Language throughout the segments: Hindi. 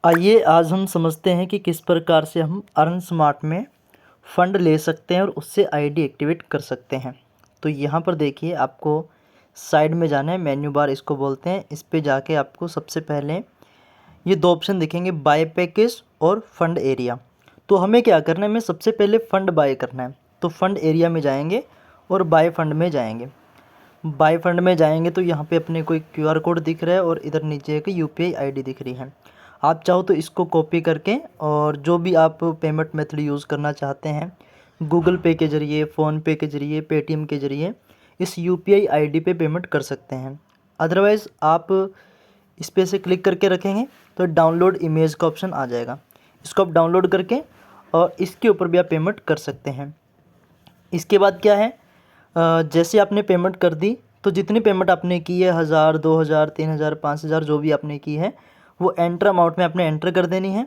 आइए आज हम समझते हैं कि किस प्रकार से हम अर्न स्मार्ट में फ़ंड ले सकते हैं और उससे आईडी एक्टिवेट कर सकते हैं। तो यहाँ पर देखिए, आपको साइड में जाना है, मेन्यू बार इसको बोलते हैं। इस पे जाके आपको सबसे पहले ये दो ऑप्शन दिखेंगे, बाय पैकेज और फंड एरिया। तो हमें क्या करना है, हमें सबसे पहले फ़ंड बाय करना है। तो फंड एरिया में जाएंगे और बाय फंड में जाएंगे। बाय फंड में जाएंगे तो यहाँ पे अपने को एक क्यूआर कोड दिख रहा है और इधर नीचे एक यूपीआई आईडी दिख रही है। आप चाहो तो इसको कॉपी करके और जो भी आप पेमेंट मेथड यूज़ करना चाहते हैं, गूगल पे के ज़रिए, फ़ोनपे के ज़रिए, पेटीएम के ज़रिए इस यूपीआई आईडी पे पेमेंट कर सकते हैं। अदरवाइज़ आप इस पे से क्लिक करके रखेंगे तो डाउनलोड इमेज का ऑप्शन आ जाएगा। इसको आप डाउनलोड करके और इसके ऊपर भी आप पेमेंट कर सकते हैं। इसके बाद क्या है, जैसे आपने पेमेंट कर दी तो जितनी पेमेंट आपने की है, 1000, 2000, 3000, 5000 जो भी आपने की है, वो एंटर अमाउंट में आपने एंटर कर देनी है।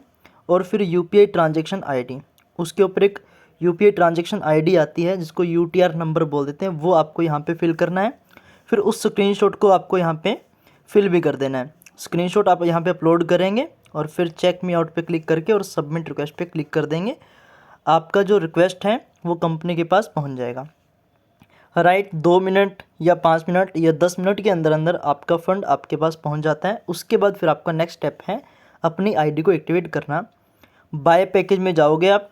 और फिर यूपीआई ट्रांजैक्शन आईडी, उसके ऊपर एक यूपीआई ट्रांजैक्शन आईडी आती है जिसको यूटीआर नंबर बोल देते हैं, वो आपको यहाँ पे फिल करना है। फिर उस स्क्रीनशॉट को आपको यहाँ पे फिल भी कर देना है। स्क्रीनशॉट आप यहाँ पे अपलोड करेंगे और फिर चेक मी आउट पे क्लिक करके और सबमिट रिक्वेस्ट पे क्लिक कर देंगे। आपका जो रिक्वेस्ट है वो कंपनी के पास पहुँच जाएगा। राइट, 2 मिनट या 5 मिनट या 10 मिनट के अंदर अंदर आपका फ़ंड आपके पास पहुंच जाता है। उसके बाद फिर आपका नेक्स्ट स्टेप है अपनी आईडी को एक्टिवेट करना। बाय पैकेज में जाओगे आप,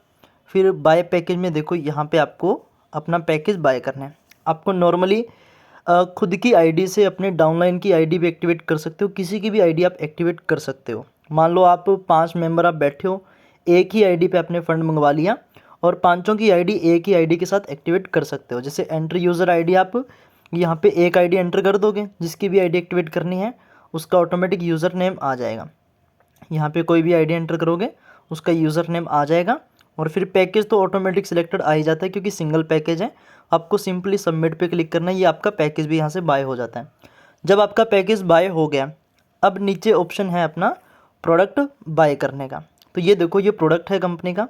फिर बाय पैकेज में देखो यहाँ पे आपको अपना पैकेज बाय करना है। आपको नॉर्मली खुद की आईडी से अपने डाउनलाइन की आईडी भी एक्टिवेट कर सकते हो, किसी की भी आईडी आप एक्टिवेट कर सकते हो। मान लो आप 5 मेंबर आप बैठे हो, एक ही आईडी पे आपने फ़ंड मंगवा लिया और पांचों की आईडी एक ही आईडी के साथ एक्टिवेट कर सकते हो। जैसे एंट्री यूज़र आईडी, आप यहाँ पे एक आईडी एंटर कर दोगे, जिसकी भी आईडी एक्टिवेट करनी है उसका ऑटोमेटिक यूज़र नेम आ जाएगा। यहाँ पे कोई भी आईडी एंटर करोगे उसका यूज़र नेम आ जाएगा। और फिर पैकेज तो ऑटोमेटिक सिलेक्टेड आ ही जाता है क्योंकि सिंगल पैकेज है। आपको सिंपली सबमिट पे क्लिक करना है, ये आपका पैकेज भी यहाँ से बाय हो जाता है। जब आपका पैकेज बाय हो गया, अब नीचे ऑप्शन है अपना प्रोडक्ट बाय करने का। तो ये देखो, ये प्रोडक्ट है कंपनी का।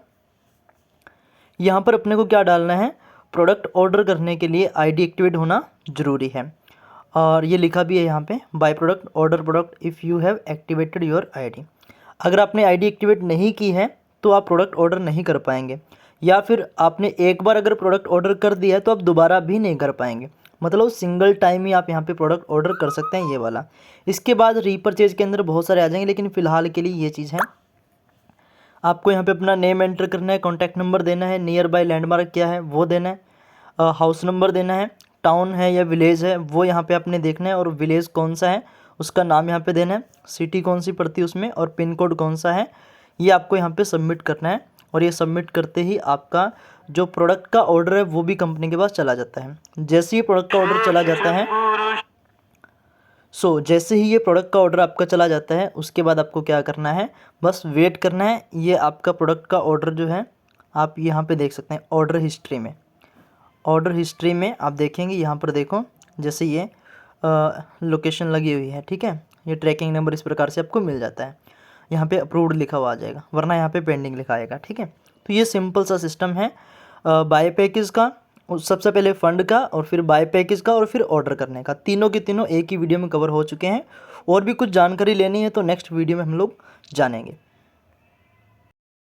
यहाँ पर अपने को क्या डालना है, प्रोडक्ट ऑर्डर करने के लिए आईडी एक्टिवेट होना ज़रूरी है। और ये लिखा भी है यहाँ पे, by product order product if you have activated your ID. अगर आपने आईडी एक्टिवेट नहीं की है तो आप प्रोडक्ट ऑर्डर नहीं कर पाएंगे, या फिर आपने एक बार अगर प्रोडक्ट ऑर्डर कर दिया है तो आप दोबारा भी नहीं कर पाएंगे। मतलब सिंगल टाइम ही आप यहाँ पे प्रोडक्ट ऑर्डर कर सकते हैं, ये वाला। इसके बाद रीपरचेज के अंदर बहुत सारे आ जाएंगे, लेकिन फ़िलहाल के लिए ये चीज़ है। आपको यहाँ पे अपना नेम एंटर करना है, कॉन्टैक्ट नंबर देना है, नियर बाय लैंडमार्क क्या है वो देना है, हाउस नंबर देना है, टाउन है या विलेज है वो यहाँ पे आपने देखना है, और विलेज कौन सा है उसका नाम यहाँ पे देना है, सिटी कौन सी पड़ती है उसमें, और पिन कोड कौन सा है, ये आपको यहाँ पे सबमिट करना है। और ये सबमिट करते ही आपका जो प्रोडक्ट का ऑर्डर है वो भी कंपनी के पास चला जाता है। जैसे ही प्रोडक्ट का ऑर्डर चला जाता है, जैसे ही ये प्रोडक्ट का ऑर्डर आपका चला जाता है, उसके बाद आपको क्या करना है, बस वेट करना है। ये आपका प्रोडक्ट का ऑर्डर जो है आप यहाँ पे देख सकते हैं ऑर्डर हिस्ट्री में। ऑर्डर हिस्ट्री में आप देखेंगे, यहाँ पर देखो जैसे ये लोकेशन लगी हुई है, ठीक है, ये ट्रैकिंग नंबर इस प्रकार से आपको मिल जाता है। यहाँ पे अप्रूव्ड लिखा हुआ आ जाएगा, वरना यहाँ पे पेंडिंग लिखा आएगा, ठीक है। तो ये सिंपल सा सिस्टम है बाय पैकेज का, सबसे पहले फ़ंड का, और फिर बाय पैकेज का, और फिर ऑर्डर करने का। तीनों के तीनों एक ही वीडियो में कवर हो चुके हैं। और भी कुछ जानकारी लेनी है तो नेक्स्ट वीडियो में हम लोग जानेंगे।